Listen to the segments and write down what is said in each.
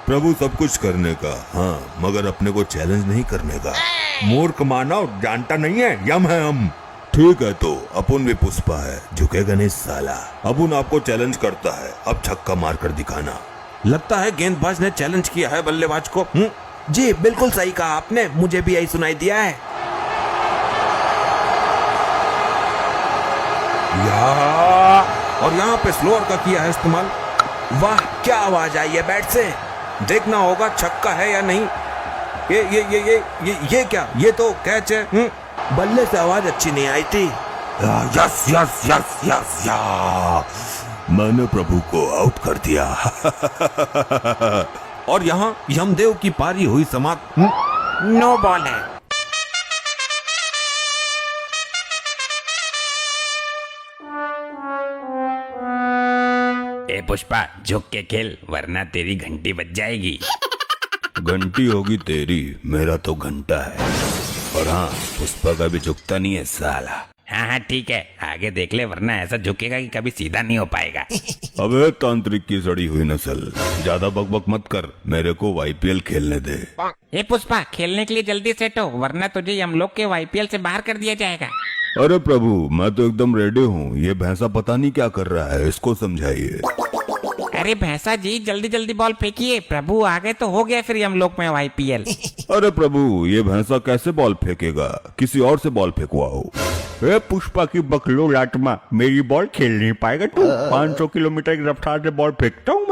प्रभु सब कुछ करने का, हाँ, मगर अपने को चैलेंज नहीं करने का। मूर्ख मानव जानता नहीं है, यम है हम। ठीक है तो अपुन भी पुष्पा है, झुकेगा नहीं साला। अपुन आपको चैलेंज करता है, अब छक्का मार कर दिखाना। लगता है गेंदबाज ने चैलेंज किया है बल्लेबाज को। जी बिल्कुल सही कहा आपने, मुझे भी यही सुनाई दिया है। और यहाँ पे स्लोअर का किया है इस्तेमाल। वाह क्या आवाज आई है बैट से। देखना होगा छक्का है या नहीं। ये क्या, ये तो कैच है। बल्ले से आवाज अच्छी नहीं आई थी। यस यस यस यस या, मैंने प्रभु को आउट कर दिया। और यहाँ यमदेव की पारी हुई समाप्त। नो बॉल है। ए पुष्पा, झुक के खेल वरना तेरी घंटी बज जाएगी। घंटी होगी तेरी, मेरा तो घंटा है। और हाँ, पुष्पा का भी झुकता नहीं है साला। हाँ हाँ ठीक है, आगे देख ले वरना ऐसा झुकेगा कि कभी सीधा नहीं हो पाएगा। अबे तांत्रिक की सड़ी हुई नस्ल, ज्यादा बकबक मत कर, मेरे को वाईपीएल खेलने दे। ए पुष्पा, खेलने के लिए जल्दी सेट हो वरना तुझे हम लोग के वाईपीएल से बाहर कर दिया जाएगा। अरे प्रभु, मैं तो एकदम रेडी हूँ। ये भैंसा पता नहीं क्या कर रहा है, इसको समझाइए। अरे भैंसा जी, जल्दी जल्दी बॉल फेंकिए, प्रभु आ गए तो हो गया फिर हम लोग में वाईपीएल। अरे प्रभु, ये भैंसा कैसे बॉल फेंकेगा, किसी और से बॉल फेंकवाओ। ए पुष्पा की बकलो लाटमा, मेरी बॉल खेल नहीं पाएगा तू। 500 किलोमीटर की रफ्तार से बॉल फेंकता हूँ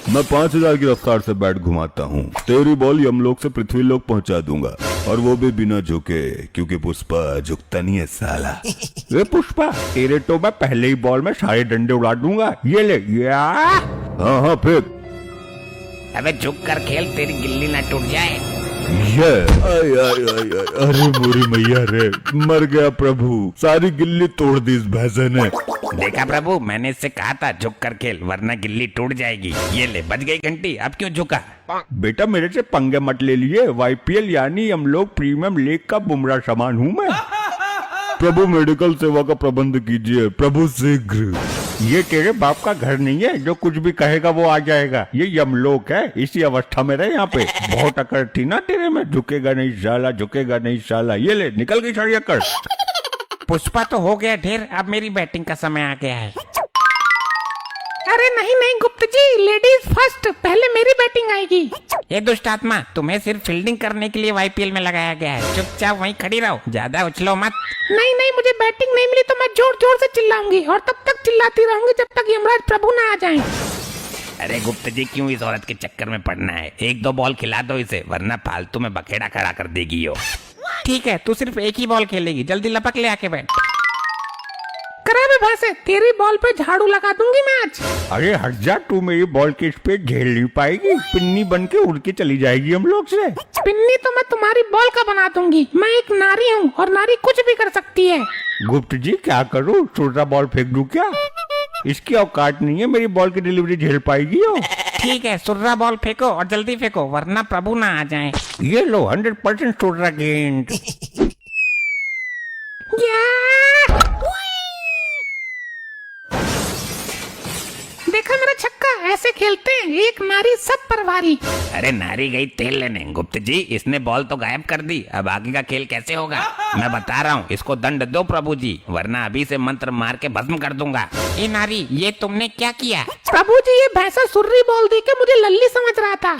मैं 5000 की रफ्तार से बैट घुमाता हूँ। तेरी बॉल यमलोक से पृथ्वीलोक पहुँचा दूंगा, और वो भी बिना झुके, क्योंकि पुष्पा झुकता नहीं है साला। ए पुष्पा, तेरे तो मैं पहले ही बॉल में सारे डंडे उड़ा दूंगा। ये ले या। हाँ हाँ फेंक। अबे झुक कर खेल, तेरी गिल्ली ना टूट जाए। ये आय आय आय आय, अरे मोरी मैया रे, मर गया प्रभु, सारी गिल्ली तोड़ दी इस भैंसे ने। देखा प्रभु, मैंने इससे कहा था झुक कर खेल वरना गिल्ली टूट जाएगी। ये ले, बज गई घंटी, अब क्यों झुका? बेटा मेरे से पंगे मत ले लिए। वाईपीएल यानी हम लोग प्रीमियम लीग का बुमराह सामान हूँ मैं। प्रभु मेडिकल सेवा का प्रबंध कीजिए प्रभु, शीघ्र। ये तेरे बाप का घर नहीं है जो कुछ भी कहेगा वो आ जाएगा। ये यमलोक है, इसी अवस्था में रहे यहाँ पे। बहुत अकड़ थी ना तेरे में, झुकेगा नहीं साला, झुकेगा नहीं साला। ये ले, निकल गई सारी अकड़। पुष्पा तो हो गया ढेर, अब मेरी बैटिंग का समय आ गया है। अरे नहीं नहीं गुप्त जी, लेडीज फर्स्ट, पहले मेरी बैटिंग आएगी। ये दुष्ट आत्मा, तुम्हें सिर्फ फील्डिंग करने के लिए वाईपीएल में लगाया गया है। चुपचाप वहीं खड़ी रहो, ज्यादा उछलो मत। नहीं नहीं, मुझे बैटिंग नहीं मिली तो मैं जोर जोर से चिल्लाऊंगी, और तब तक चिल्लाती रहूंगी जब तक यमराज प्रभु ना आ जाएं। अरे गुप्त जी, क्यों इस औरत के चक्कर में पड़ना है? एक दो बॉल खिला दो इसे, वरना फालतू में बखेड़ा खड़ा कर देगी यो। ठीक है, तू सिर्फ एक ही बॉल खेलेगी, जल्दी लपक ले आके बैठ। करा बे भैंसे, तेरी बॉल पे झाड़ू लगा दूंगी मैं आज। अरे हट जा, तू मेरी बॉल की स्पीड झेल नहीं पाएगी। पिन्नी बन के उड़ के चली जाएगी हम लोग से। पिन्नी तो मैं तुम्हारी बॉल का बना दूंगी। मैं एक नारी हूँ और नारी कुछ भी कर सकती है। गुप्त जी क्या करूँ, छोटा बॉल फेंक दूं क्या? इसकी औकात नहीं है मेरी बॉल की डिलीवरी झेल पाएगी हो। ठीक है, सुर्रा बॉल फेंको और जल्दी फेंको वरना प्रभु ना आ जाए। ये लो 100% छोटा गेंद। देखा मेरा छक्का, ऐसे खेलते हैं, एक नारी सब परवारी। अरे नारी गई तेल लेने। गुप्त जी, इसने बॉल तो गायब कर दी, अब आगे का खेल कैसे होगा? मैं बता रहा हूँ, इसको दंड दो प्रभु जी, वरना अभी से मंत्र मार के भस्म कर दूंगा। ए नारी, ये तुमने क्या किया? प्रभु जी, ये भैंसा सुर्री बॉल दे के मुझे लल्ली समझ रहा था।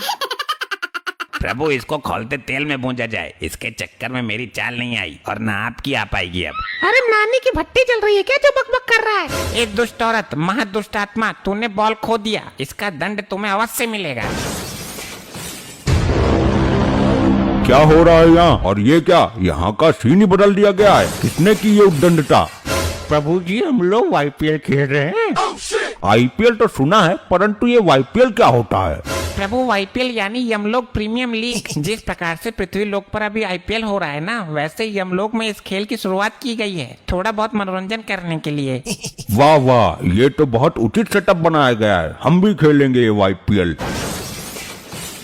प्रभु, इसको खोलते तेल में भूंजा जाए, इसके चक्कर में मेरी चाल नहीं आई और ना आपकी आ पाएगी अब। अरे नानी की भट्टी चल रही है क्या जो बकबक कर रहा है? एक दुष्ट औरत, महादुष्ट आत्मा, तूने बॉल खो दिया, इसका दंड तुम्हें अवश्य मिलेगा। क्या हो रहा है यहाँ? और ये क्या, यहाँ का सीन ही बदल दिया गया है? किसने की ये उद्दंडता? प्रभु जी, हम लोग वाईपीएल खेल रहे हैं। आईपीएल तो सुना है, परंतु ये वाईपीएल क्या होता है? प्रभु, वाईपीएल यानी यमलोक प्रीमियम लीग। जिस प्रकार से पृथ्वी लोक पर अभी आईपीएल हो रहा है ना, वैसे यमलोक में इस खेल की शुरुआत की गई है, थोड़ा बहुत मनोरंजन करने के लिए। वाह वाह, ये तो बहुत उचित सेटअप बनाया गया है। हम भी खेलेंगे ये वाईपीएल।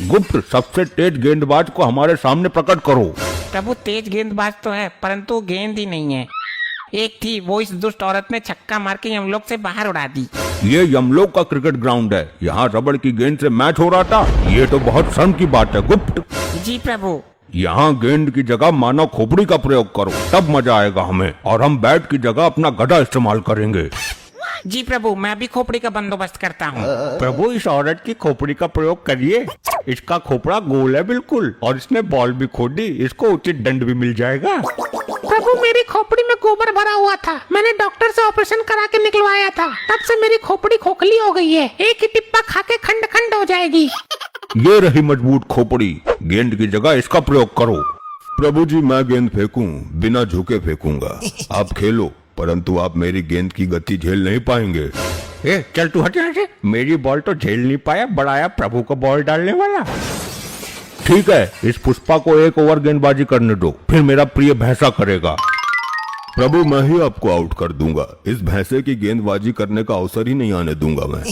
गुप्त, सबसे तेज गेंदबाज को हमारे सामने प्रकट करो। प्रभु, तेज गेंदबाज तो है, परंतु गेंद ही नहीं है। एक थी, वो इस दुष्ट औरत ने छक्का मार के यमलोक से बाहर उड़ा दी। ये यमलोक का क्रिकेट ग्राउंड है, यहाँ रबड़ की गेंद से मैच हो रहा था। ये तो बहुत शर्म की बात है गुप्त। जी प्रभु। यहाँ गेंद की जगह मानव खोपड़ी का प्रयोग करो, तब मजा आएगा हमें। और हम बैट की जगह अपना गधा इस्तेमाल करेंगे। जी प्रभु, मैं अभी खोपड़ी का बंदोबस्त करता हूँ। प्रभु इस औरत की खोपड़ी का प्रयोग करिए। इसका खोपड़ा गोल है बिल्कुल, और इसने बॉल भी खोदी, इसको उचित दंड भी मिल जाएगा। प्रभु, मेरी खोपड़ी में गोबर भरा हुआ था, मैंने डॉक्टर से ऑपरेशन करा के निकलवाया था, तब से मेरी खोपड़ी खोखली हो गई है। एक ही टिप्पा खा के खंड खंड हो जाएगी। ये रही मजबूत खोपड़ी, गेंद की जगह इसका प्रयोग करो। प्रभु जी, मैं गेंद फेंकूं, बिना झुके फेंकूंगा। आप खेलो, परंतु आप मेरी गेंद की गति झेल नहीं पाएंगे। ए, चल तू हट यहाँ से। मेरी बॉल तो झेल नहीं पाया, बढ़ाया प्रभु को बॉल डालने वाला। ठीक है, इस पुष्पा को एक ओवर गेंदबाजी करने दो, फिर मेरा प्रिय भैंसा करेगा। प्रभु, मैं ही आपको आउट कर दूंगा। इस भैंसे की गेंदबाजी करने का अवसर ही नहीं आने दूंगा मैं।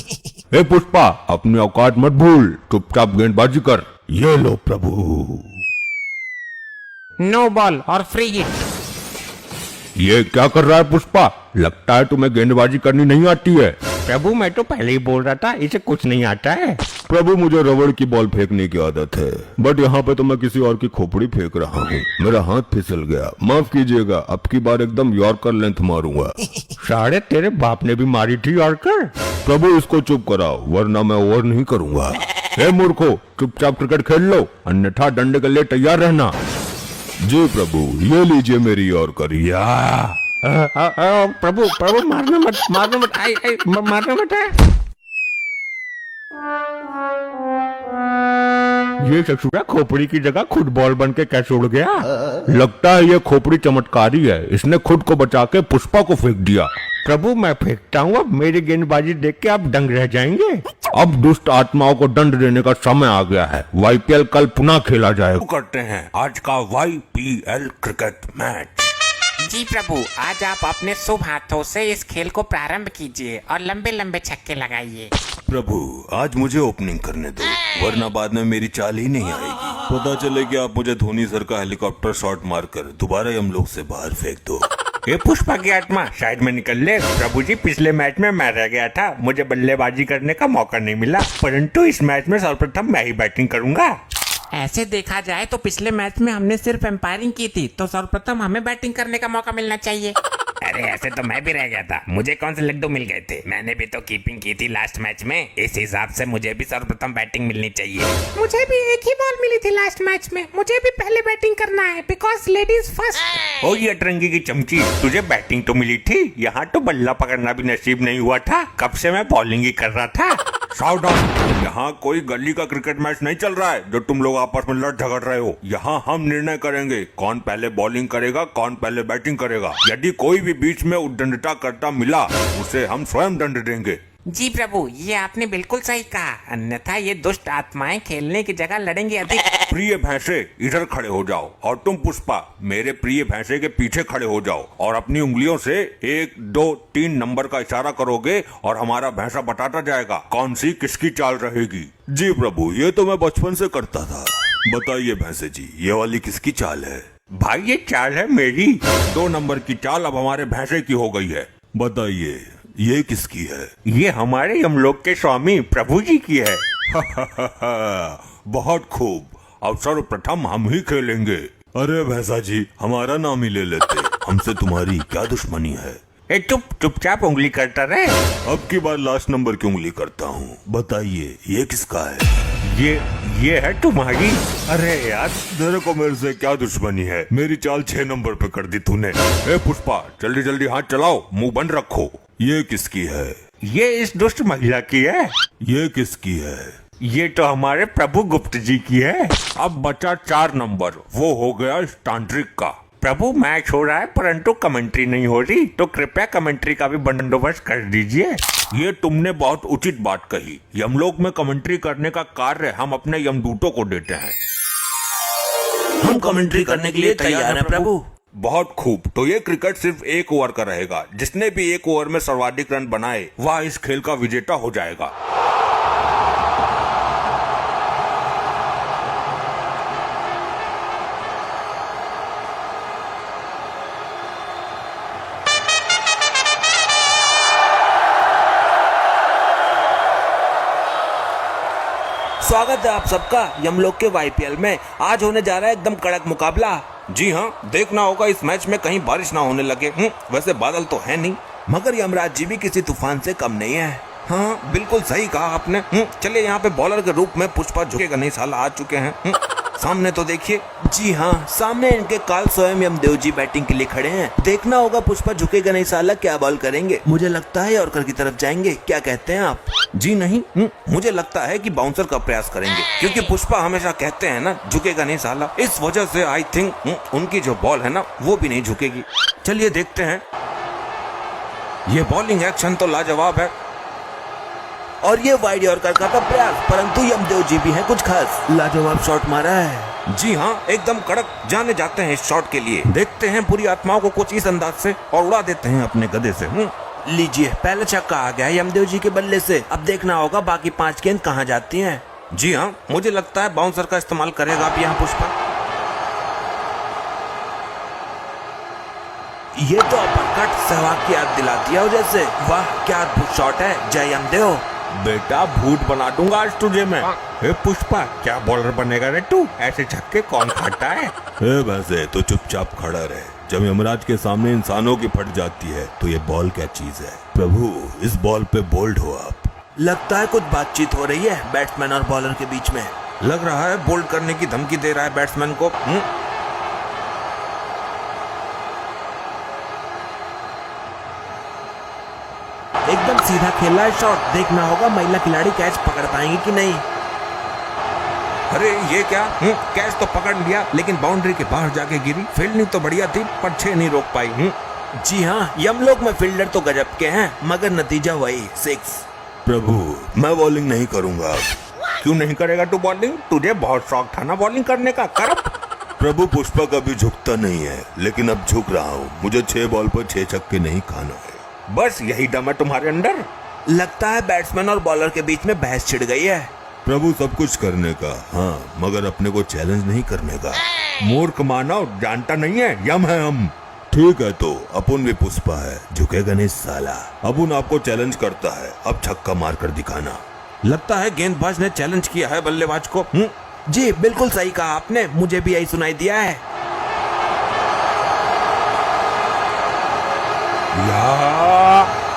ए पुष्पा, अपनी औकात मत भूल, चुपचाप गेंदबाजी कर। ये लो प्रभु। नो बॉल और फ्री हिट। ये क्या कर रहा है पुष्पा? लगता है तुम्हें गेंदबाजी करनी नहीं आती है। प्रभु, मैं तो पहले ही बोल रहा था, इसे कुछ नहीं आता है। प्रभु, मुझे रबड़ की बॉल फेंकने की आदत है, बट यहाँ पे तो मैं किसी और की खोपड़ी फेंक रहा हूँ। मेरा हाथ फिसल गया, माफ कीजिएगा। अब की बार एकदम यॉर्कर लेंथ मारूंगा। साढ़े तेरे बाप ने भी मारी थी यॉर्कर। प्रभु, इसको चुप कराओ, वरना मैं ओवर नहीं करूंगा। हे मूर्खो, चुपचाप क्रिकेट खेल लो, अन्यथा दंड के लिए तैयार रहना। जी प्रभु, ये लीजिए मेरी यॉर्कर। या प्रभु प्रभु, मारना मत, मारना मत, मारना मत है। ये ससुरा खोपड़ी की जगह खुद बॉल बन के कैसे उड़ गया? लगता है ये खोपड़ी चमत्कारी है, इसने खुद को बचा के पुष्पा को फेंक दिया। प्रभु, मैं फेंकता हूँ, अब मेरी गेंदबाजी देख के आप दंग रह जाएंगे। अब दुष्ट आत्माओं को दंड देने का समय आ गया है। वाईपीएल कल पुनः खेला जाएगा। करते हैं आज का YPL क्रिकेट मैच। जी प्रभु, आज आप अपने शुभ हाथों से इस खेल को प्रारंभ कीजिए और लंबे लंबे छक्के लगाइए। प्रभु, आज मुझे ओपनिंग करने दो, वरना बाद में मेरी चाल ही नहीं आएगी। पता चले कि आप मुझे धोनी सर का हेलीकॉप्टर शॉट मारकर दोबारा यमलोक से बाहर फेंक दो। ये पुष्पा की आत्मा शायद में निकल ले। प्रभु जी, पिछले मैच में मैं रह गया था, मुझे बल्लेबाजी करने का मौका नहीं मिला, परंतु इस मैच में सर्वप्रथम मैं ही बैटिंग करूंगा। ऐसे देखा जाए तो पिछले मैच में हमने सिर्फ एम्पायरिंग की थी, तो सर्वप्रथम हमें बैटिंग करने का मौका मिलना चाहिए। अरे ऐसे तो मैं भी रह गया था, मुझे कौन से लड्डू मिल गए थे? मैंने भी तो कीपिंग की थी लास्ट मैच में, इस हिसाब से मुझे भी सर्वप्रथम बैटिंग मिलनी चाहिए। मुझे भी एक ही बॉल मिली थी लास्ट मैच में, मुझे भी पहले बैटिंग करना है, बिकॉज लेडीज फर्स्ट। ओ ये अतरंगी की चमची, तुझे बैटिंग तो मिली थी, यहाँ तो बल्ला पकड़ना भी नसीब नहीं हुआ था। कब से मैं बॉलिंग ही कर रहा था। सावधान, यहाँ कोई गली का क्रिकेट मैच नहीं चल रहा है जो तुम लोग आपस में लड़ झगड़ रहे हो। यहाँ हम निर्णय करेंगे कौन पहले बॉलिंग करेगा, कौन पहले बैटिंग करेगा। यदि कोई भी बीच में उद्दंडता करता मिला, उसे हम स्वयं दंड देंगे। जी प्रभु, ये आपने बिल्कुल सही कहा, अन्यथा ये दुष्ट आत्माएं खेलने की जगह लड़ेंगे अधिक। प्रिय भैंसे, इधर खड़े हो जाओ, और तुम पुष्पा मेरे प्रिय भैंसे के पीछे खड़े हो जाओ और अपनी उंगलियों से 1, 2, 3 नंबर का इशारा करोगे और हमारा भैंसा बताता जाएगा कौन सी किसकी चाल रहेगी। जी प्रभु, ये तो मैं बचपन से करता था। बताइए भैंसे जी, ये वाली किसकी चाल है? भाई ये चाल है मेरी। 2 नंबर की चाल अब हमारे भैंसे की हो गई है। बताइए ये किसकी है? ये हमारे यमलोक के स्वामी प्रभु जी की है। बहुत खूब, अब सर्वप्रथम हम ही खेलेंगे। अरे भैंसा जी, हमारा नाम ही ले लेते, हमसे तुम्हारी क्या दुश्मनी है? ए चुपचाप उंगली करता रहे। अब की बार लास्ट नंबर की उंगली करता हूँ। बताइए ये किसका है? ये है तुम्हारी। अरे यार, तेरे को मेरे से क्या दुश्मनी है? मेरी चाल 6 नंबर पे कर दी तूने। ए पुष्पा, जल्दी जल्दी हाथ चलाओ, मुंह बंद रखो। ये किसकी है? ये इस दुष्ट महिला की है। ये किसकी है? ये तो हमारे प्रभु गुप्त जी की है। अब बचा 4 नंबर, वो हो गया इस तांत्रिक का। प्रभु मैच हो रहा है परंतु कमेंट्री नहीं हो रही, तो कृपया कमेंट्री का भी बंदोबस्त कर दीजिए। ये तुमने बहुत उचित बात कही। यमलोक में कमेंट्री करने का कार्य हम अपने यमदूतों को देते हैं। हम कमेंट्री करने के लिए तैयार हैं प्रभु। बहुत खूब, तो ये क्रिकेट सिर्फ 1 ओवर का रहेगा। जिसने भी 1 ओवर में सर्वाधिक रन बनाए वह इस खेल का विजेता हो जाएगा। स्वागत है आप सबका यमलोक के वाईपीएल में। आज होने जा रहा है एकदम कड़क मुकाबला। जी हाँ, देखना होगा इस मैच में कहीं बारिश ना होने लगे। वैसे बादल तो है नहीं, मगर यमराज जी भी किसी तूफान से कम नहीं है। हाँ बिल्कुल सही कहा आपने। चलिए यहाँ पे बॉलर के रूप में पुष्पा झुकेगा नहीं साला आ चुके हैं। सामने तो देखिए। जी हाँ, सामने इनके काल स्वयं यमदेव जी बैटिंग के लिए खड़े हैं। देखना होगा पुष्पा झुकेगा नहीं साला क्या बॉल करेंगे। मुझे लगता है यॉर्कर की तरफ जाएंगे, क्या कहते हैं आप? जी नहीं, मुझे लगता है कि बाउंसर का प्रयास करेंगे, क्योंकि पुष्पा हमेशा कहते हैं ना झुकेगा नहीं साला। इस वजह से आई थिंक उनकी जो बॉल है ना वो भी नहीं झुकेगी। चलिए देखते हैं। ये बॉलिंग एक्शन तो लाजवाब है। और ये वाइड यॉर्कर का था प्रयास, परंतु यमदेव जी भी है कुछ खास। लाजवाब शॉट मारा है। जी हाँ, एकदम कड़क जाने जाते हैं इस शॉट के लिए। देखते हैं पूरी आत्माओं को कुछ इस अंदाज से और उड़ा देते हैं अपने गधे से। लीजिए, पहला छक्का आ गया यमदेव जी के बल्ले से। अब देखना होगा बाकी 5 गेंद कहाँ जाती हैं। जी हाँ, मुझे लगता है बाउंसर का इस्तेमाल करेगा अब यहाँ पुष्पा। ये तो अपरकट सहवाग की याद दिला दिया हो जैसे। वाह क्या अद्भुत शॉट है, जय यमदेव। बेटा भूत बना दूंगा आज तुझे मैं। हे पुष्पा, क्या बॉलर बनेगा रे तू? ऐसे छक्के कौन खाता है? वैसे तो चुपचाप खड़ा रहे। जब यमराज के सामने इंसानों की फट जाती है तो ये बॉल क्या चीज है। प्रभु इस बॉल पे बोल्ड हो आप। लगता है कुछ बातचीत हो रही है बैट्समैन और बॉलर के बीच में। लग रहा है बोल्ड करने की धमकी दे रहा है बैट्समैन को। एकदम सीधा खेला है शॉट। देखना होगा महिला खिलाड़ी कैच पकड़ पाएंगी कि नहीं। अरे ये क्या, कैच तो पकड़ लिया लेकिन बाउंड्री के बाहर जाके गिरी। फील्डिंग तो बढ़िया थी पर 6 नहीं रोक पाई। जी हाँ, यमलोक में फील्डर तो गजब के हैं, मगर नतीजा वही 6। प्रभु मैं बॉलिंग नहीं करूंगा। क्यों नहीं करेगा तू बॉलिंग? तुझे बहुत शौक था ना बॉलिंग करने का, कर। प्रभु पुष्पा कभी झुकता नहीं है, लेकिन अब झुक रहा हूँ। मुझे 6 बॉल पर 6 छक्के नहीं खाना है। बस यही दम है तुम्हारे अंदर। लगता है बैट्समैन और बॉलर के बीच में बहस छिड़ गई है। प्रभु सब कुछ करने का, हाँ, मगर अपने को चैलेंज नहीं करने का। मूर्ख मानव, जानता नहीं है यम है हम। ठीक है तो अपुन भी पुष्पा है, झुकेगा नहीं साला। अपुन आपको चैलेंज करता है, अब छक्का मार कर दिखाना। लगता है गेंदबाज ने चैलेंज किया है बल्लेबाज को। जी बिल्कुल सही कहा आपने, मुझे भी यही सुनाई दिया है।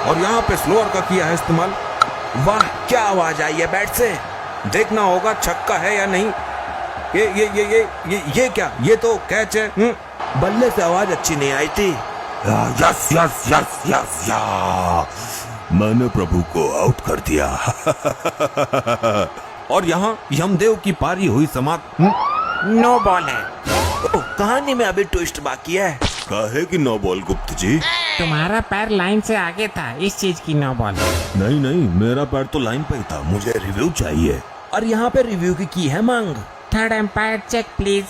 और यहाँ पे स्लोअर का किया है इस्तेमाल। वाह क्या आवाज आई है बैट से। देखना होगा छक्का है या नहीं। ये क्या, ये तो कैच है। बल्ले से आवाज अच्छी नहीं आई थी। यस यस यस यस या, मैंने प्रभु को आउट कर दिया। और यहाँ यमदेव की पारी हुई समाप्त। नो बॉल है। कहानी में अभी ट्विस्ट बाकी है। काहे की 9 बॉल गुप्त जी? तुम्हारा पैर लाइन से आगे था, इस चीज की नो बॉल। नहीं नहीं, मेरा पैर तो लाइन पे ही था। मुझे रिव्यू चाहिए। और यहाँ पे रिव्यू की है मांग। Third umpire check please.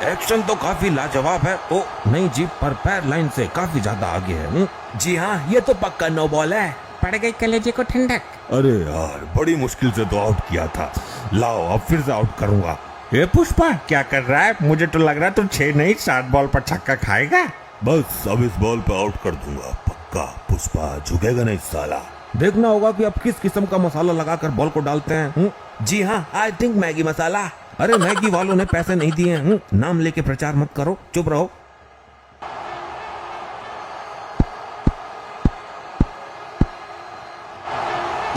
Action तो काफी लाजवाब है। ओ नहीं जी, पर पैर लाइन से काफी ज्यादा आगे है। जी हाँ, ये तो पक्का नो बॉल है। पड़ गई कलेजे को ठंडक। अरे यार, बड़ी मुश्किल से तो आउट किया था। लाओ अब फिर से आउट करूंगा। हे पुष्पा, क्या कर रहा है? मुझे तो लग रहा है तू 6 नहीं 7 बॉल पर छक्का खाएगा। बस अब इस बॉल पे आउट कर दूंगा पक्का। पुष्पा झुकेगा नहीं साला। देखना होगा कि अब किस किस्म का मसाला लगाकर बॉल को डालते हैं। जी हाँ, आई थिंक मैगी मसाला। अरे मैगी वालों ने पैसे नहीं दिए हैं। नाम लेके प्रचार मत करो, चुप रहो।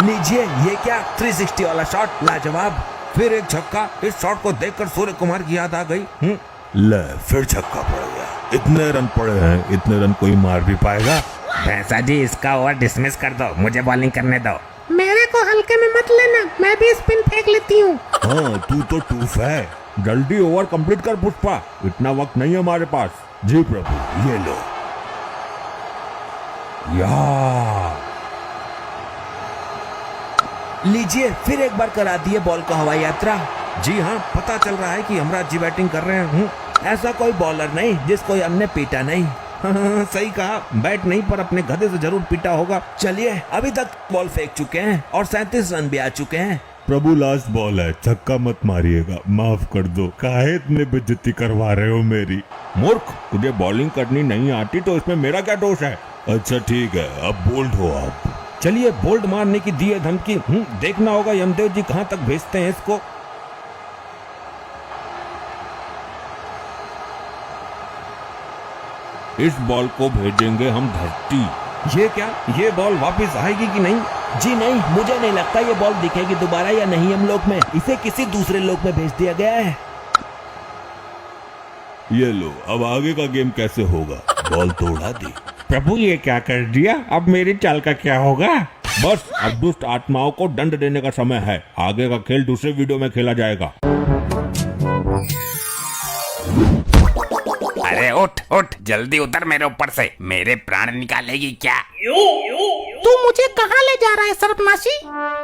लीजिए, ये क्या 360 वाला शॉट, लाजवाब। फिर एक छक्का। इस शॉट को देखकर सूर्य कुमार की याद आ गई। ले फिर छक्का पड़ गया। इतने रन पड़े हैं, इतने रन कोई मार भी पाएगा? भैंसा जी, इसका ओवर डिसमिस कर दो, मुझे बॉलिंग करने दो। मेरे को हल्के में मत लेना, मैं भी स्पिन फेंक लेती हूँ। हाँ तू तो टूफ है। जल्दी ओवर कंप्लीट कर पुष्पा, इतना वक्त नहीं है हमारे पास। जी प्रभु, ये लो। यार लीजिए, फिर एक बार करा दिए बॉल को हवाई यात्रा। जी हाँ, पता चल रहा है कि यमराज जी बैटिंग कर रहे हैं। ऐसा कोई बॉलर नहीं जिसको हमने पीटा नहीं। हाँ, सही कहा। बैट नहीं पर अपने गधे से जरूर पीटा होगा। चलिए, अभी तक बॉल फेंक चुके हैं और 37 रन भी आ चुके हैं। प्रभु लास्ट बॉल है, छक्का मत मारिएगा, माफ कर दो। काहे इतने बेइज्जती करवा रहे हो मेरी? मूर्ख, तुझे बॉलिंग करनी नहीं आती तो इसमें मेरा क्या दोष है? अच्छा ठीक है, अब बोल्ड हो आप। चलिए बोल्ड मारने की दी है धमकी। देखना होगा यमदेव जी कहाँ तक भेजते हैं इसको। इस बॉल को भेजेंगे हम धरती। ये क्या, ये बॉल वापस आएगी कि नहीं? जी नहीं, मुझे नहीं लगता ये बॉल दिखेगी दोबारा या नहीं यमलोक में। इसे किसी दूसरे लोक में भेज दिया गया है। ये लो, अब आगे का गेम कैसे होगा? बॉल तो उड़ा दी। प्रभु ये क्या कर दिया, अब मेरी चाल का क्या होगा? बस अब दुष्ट आत्माओं को दंड देने का समय है। आगे का खेल दूसरे वीडियो में खेला जाएगा। अरे उठ उठ, जल्दी उतर मेरे ऊपर से, मेरे प्राण निकालेगी क्या? तू मुझे कहाँ ले जा रहा है सर्पनाशी?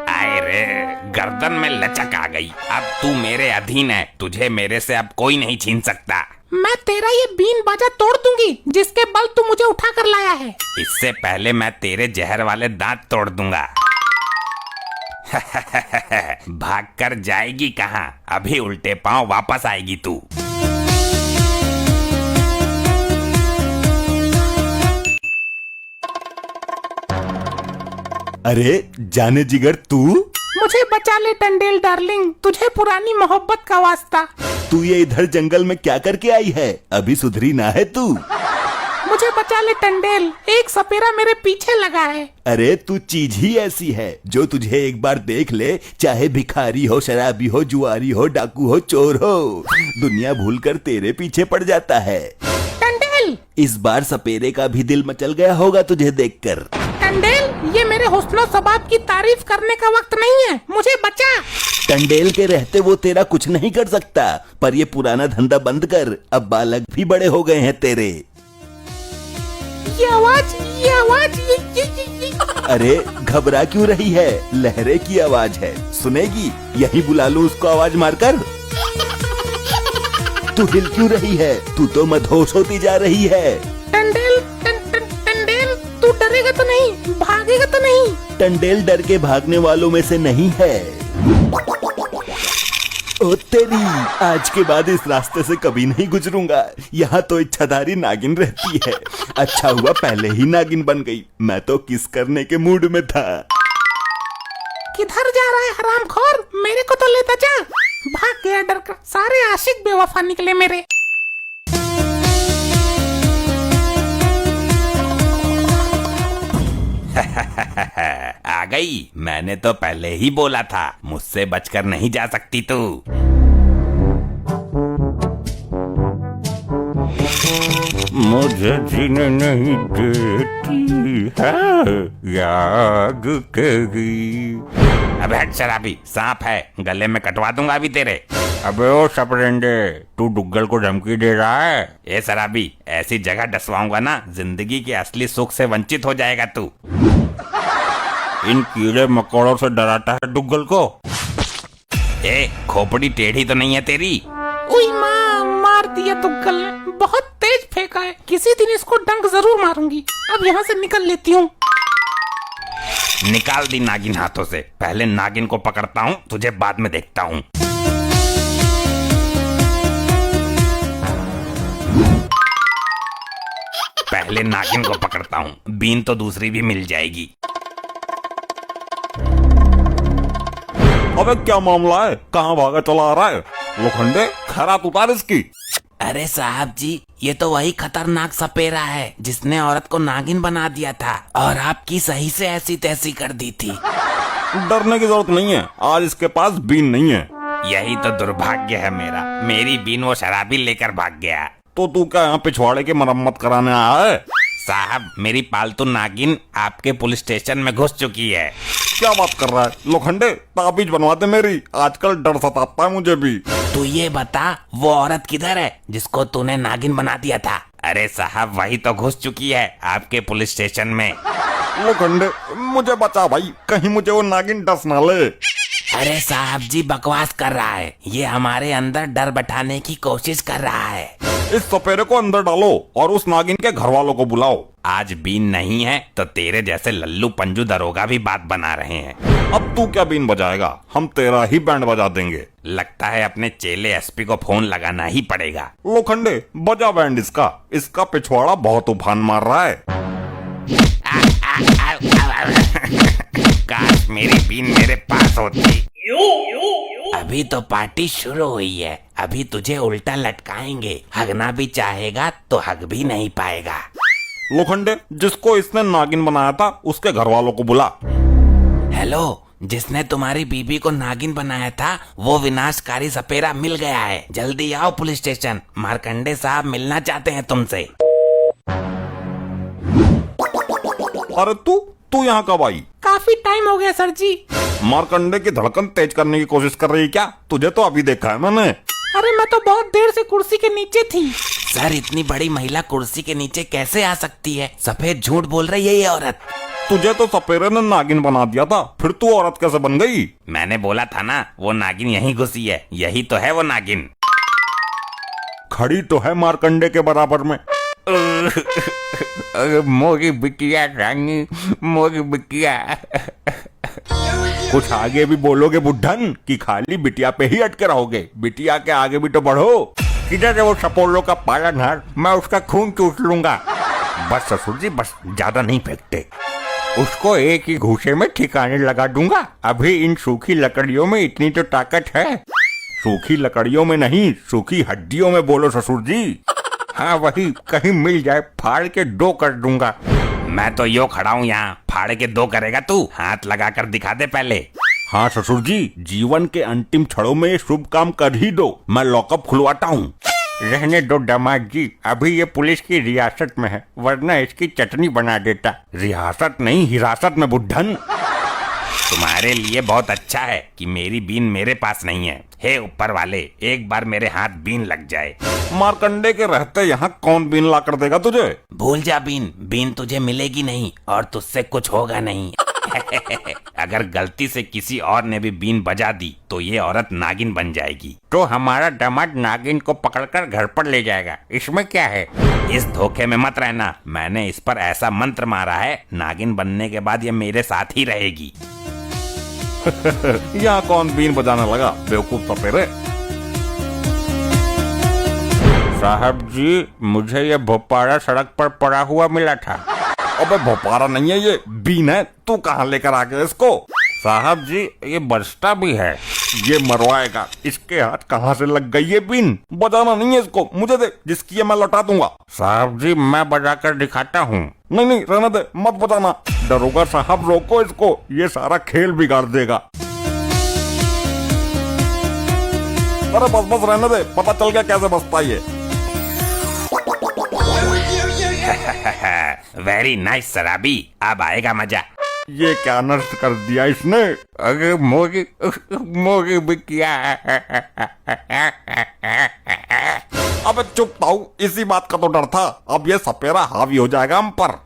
आए रे, गर्दन में लचक आ गई। अब तू मेरे अधीन है, तुझे मेरे से अब कोई नहीं छीन सकता। मैं तेरा ये बीन बाजा तोड़ दूंगी जिसके बल तू मुझे उठा कर लाया है। इससे पहले मैं तेरे जहर वाले दांत तोड़ दूंगा। भाग कर जाएगी कहाँ? अभी उल्टे पांव वापस आएगी तू। अरे जाने जिगर तू मुझे बचा ले टंडेल डार्लिंग, तुझे पुरानी मोहब्बत का वास्ता। तू ये इधर जंगल में क्या करके आई है? अभी सुधरी ना है तू। मुझे बचा ले टंडेल, एक सपेरा मेरे पीछे लगा है। अरे तू चीज ही ऐसी है जो तुझे एक बार देख ले, चाहे भिखारी हो, शराबी हो, जुआरी हो, डाकू हो, चोर हो, दुनिया भूलकर तेरे पीछे पड़ जाता है। टंडेल, इस बार सपेरे का भी दिल मचल गया होगा तुझे देखकर। टंडेल, ये मेरे हुस्नो सबाब की तारीफ करने का वक्त नहीं है, मुझे बचा। टंडेल के रहते वो तेरा कुछ नहीं कर सकता, पर ये पुराना धंधा बंद कर, अब बालक भी बड़े हो गए हैं तेरे। ये आवाज, ये। अरे घबरा क्यों रही है? लहरे की आवाज है, सुनेगी? यही बुला लूं उसको आवाज मारकर। तू हिल क्यों रही है? तू तो मदहोश होती जा रही है। टंडेल, टंडेल, तू डरेगा तो नहीं, भागेगा तो नहीं? टंडेल डर के भागने वालों में से नहीं है। ओ तेरी, आज के बाद इस रास्ते से कभी नहीं गुजरूंगा। यहाँ तो इच्छाधारी नागिन रहती है। अच्छा हुआ पहले ही नागिन बन गई, मैं तो किस करने के मूड में था। किधर जा रहा है हरामखोर? मेरे को तो लेता जा। भाग गया डर कर, सारे आशिक बेवफा निकले मेरे। आ गई, मैंने तो पहले ही बोला था, मुझसे बचकर नहीं जा सकती तू। मुझे जीने नहीं देती है याद तेरी। अबे हट शराबी, सांप है, गले में कटवा दूंगा अभी तेरे। अबे ओ सपरेंडे, तू डुग्गल को धमकी दे रहा है? ए शराबी, ऐसी जगह डसवाऊंगा ना, जिंदगी के असली सुख से वंचित हो जाएगा तू। इन कीड़े मकोड़ों से डराता है डुग्गल को? ए, खोपड़ी टेढ़ी तो नहीं है तेरी? उई माँ, मार दिया तुक्कल ने, बहुत तेज फेंका है। किसी दिन इसको डंक जरूर मारूंगी। अब यहाँ से निकल लेती हूँ। निकाल दी नागिन हाथों से, पहले नागिन को पकड़ता हूँ, तुझे बाद में देखता हूँ। पहले नागिन को पकड़ता हूँ, बीन तो दूसरी भी मिल जाएगी। अबे क्या मामला है? कहाँ भागा चला आ रहा है? लोखंडे, खैरात उतार इसकी। अरे साहब जी, ये तो वही खतरनाक सपेरा है जिसने औरत को नागिन बना दिया था और आपकी सही से ऐसी तैसी कर दी थी। डरने की जरूरत नहीं है, आज इसके पास बीन नहीं है। यही तो दुर्भाग्य है मेरा, मेरी बीन वो शराबी लेकर भाग गया। तो तू क्या यहाँ पिछवाड़े की मरम्मत कराने आया है? साहब, मेरी पालतू नागिन आपके पुलिस स्टेशन में घुस चुकी है। क्या बात कर रहा है? लोखंडे, ताबीज बनवा दे मेरी, आजकल डर सताता है मुझे भी। तू ये बता, वो औरत किधर है जिसको तूने नागिन बना दिया था? अरे साहब, वही तो घुस चुकी है आपके पुलिस स्टेशन में। लोखंडे, मुझे बचा भाई, कहीं मुझे वो नागिन डस ना ले। अरे साहब जी, बकवास कर रहा है, ये हमारे अंदर डर बैठाने की कोशिश कर रहा है। इस सपेरे को अंदर डालो और उस नागिन के घर वालों को बुलाओ। आज बीन नहीं है तो तेरे जैसे लल्लू पंजू दरोगा भी बात बना रहे हैं। अब तू क्या बीन बजाएगा? हम तेरा ही बैंड बजा देंगे। लगता है अपने चेले एसपी को फोन लगाना ही पड़ेगा। लोखंडे, बजा बैंड इसका पिछवाड़ा बहुत उफान मार रहा है। काश मेरी बीन मेरे पास होती। अभी तो पार्टी शुरू हुई है, अभी तुझे उल्टा लटकाएंगे। हगना भी चाहेगा तो हग भी नहीं पाएगा। लोखंडे, जिसको इसने नागिन बनाया था उसके घर वालों को बुला। हेलो, जिसने तुम्हारी बीबी को नागिन बनाया था वो विनाशकारी सपेरा मिल गया है। जल्दी आओ पुलिस स्टेशन, मार्कंडे साहब मिलना चाहते हैं तुमसे। अरे तू यहाँ कब आई? काफी टाइम हो गया सर जी। मार्कंडे की धड़कन तेज करने की कोशिश कर रही है क्या? तुझे तो अभी देखा है मैंने। अरे मैं तो बहुत देर से कुर्सी के नीचे थी। सर, इतनी बड़ी महिला कुर्सी के नीचे कैसे आ सकती है? सफेद झूठ बोल रही है ये औरत। तुझे तो सपेरे ने नागिन बना दिया था, फिर तू औरत कैसे बन गई? मैंने बोला था ना, वो नागिन यहीं घुसी है। यही तो है वो नागिन। खड़ी तो है मार्कंडे के बराबर में। मोरी बिटिया रानी, मोरी बिटिया। कुछ आगे भी बोलोगे बुढ़न कि खाली बिटिया पे ही अटके रहोगे? बिटिया के आगे भी तो बढ़ो। किधर है वो सपोलो का पालनहार? मैं उसका खून चूस लूंगा। बस ससुर जी, बस ज्यादा नहीं फेंकते। उसको एक ही घूसे में ठिकाने लगा दूंगा। अभी इन सूखी लकड़ियों में इतनी तो ताकत है। सूखी लकड़ियों में नहीं, सूखी हड्डियों में बोलो ससुर जी। हाँ वही, कहीं मिल जाए फाड़ के दो कर दूंगा। मैं तो यो खड़ा हूँ यहाँ, फाड़ के दो करेगा तू? हाथ लगा कर दिखा दे पहले। हाँ ससुर जी, जीवन के अंतिम क्षणों में ये शुभ काम कर ही दो। मैं लॉकअप खुलवाता हूँ। रहने दो दामाद जी, अभी ये पुलिस की रियासत में है, वरना इसकी चटनी बना देता। रियासत नहीं, हिरासत में बुढ़न। तुम्हारे लिए बहुत अच्छा है कि मेरी बीन मेरे पास नहीं है। हे ऊपर वाले, एक बार मेरे हाथ बीन लग जाए। मार्कंडे के रहते यहाँ कौन बीन ला कर देगा तुझे? भूल जा बीन तुझे मिलेगी नहीं और तुझसे कुछ होगा नहीं। अगर गलती से किसी और ने भी बीन बजा दी तो ये औरत नागिन बन जाएगी। तो हमारा दामाद नागिन को पकड़कर घर पर ले जाएगा, इसमें क्या है? इस धोखे में मत रहना। मैंने इस पर ऐसा मंत्र मारा है, नागिन बनने के बाद ये मेरे साथ ही रहेगी। यहाँ कौन बीन बजाने लगा, बेवकूफ सपेरे। साहब जी, मुझे ये भोपारा सड़क पर पड़ा हुआ मिला था। अबे भोपारा नहीं है, ये बीन है। तू कहाँ लेकर आ गया इसको? साहब जी, ये बजता भी है। ये मरवाएगा। इसके हाथ कहाँ से लग गई ये बीन? बजाना नहीं है इसको, मुझे दे। जिसकी है मैं लौटा दूंगा। साहब जी, मैं बजा कर दिखाता हूँ। नहीं नहीं, रहने दे, मत बजाना। दरोगा साहब, रोको इसको, ये सारा खेल बिगाड़ देगा। अरे बस बस, रहने दे, पता चल गया कैसे बजता ये। वेरी नाइस शराबी, अब आएगा मजा। ये क्या नष्ट कर दिया इसने? अरे मोगी बिटिया। अबे चुप ताऊ, इसी बात का तो डर था। अब ये सपेरा हावी हो जाएगा हम पर।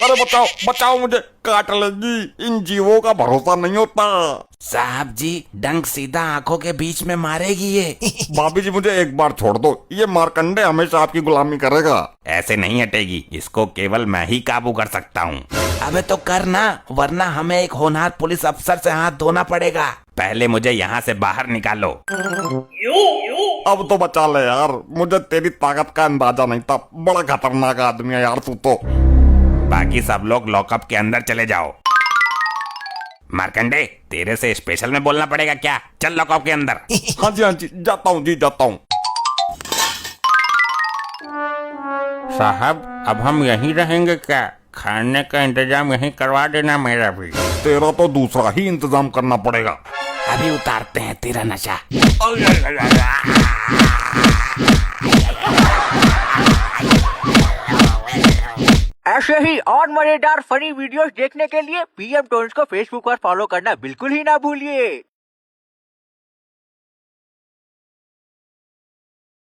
अरे बचाओ बचाओ, मुझे काट लेगी। इन जीवों का भरोसा नहीं होता। साहब जी, डंक सीधा आंखों के बीच में मारेगी ये। भाभी जी, मुझे एक बार छोड़ दो। ये मार्कंडे हमेशा आपकी गुलामी करेगा। ऐसे नहीं हटेगी, इसको केवल मैं ही काबू कर सकता हूँ। अबे तो कर ना, वरना हमें एक होनहार पुलिस अफसर से हाथ धोना पड़ेगा। पहले मुझे यहाँ से बाहर निकालो। अब तो बचा ले यार, मुझे तेरी ताकत का अंदाजा नहीं था। बड़ा खतरनाक आदमी है यार तू तो। बाकी सब लोग लॉकअप के अंदर चले जाओ। मार्कंडे, तेरे से स्पेशल में बोलना पड़ेगा क्या? चल लॉकअप के अंदर। हाँ जी, जाता हूँ जी, जाता हूँ। साहब, अब हम यहीं रहेंगे क्या? खाने का इंतजाम यहीं करवा देना मेरा भी। तेरा तो दूसरा ही इंतजाम करना पड़ेगा। अभी उतारते हैं तेरा नशा। ऐसे ही और मजेदार फनी वीडियोस देखने के लिए PM टोन्स को फेसबुक पर फॉलो करना बिल्कुल ही ना भूलिए।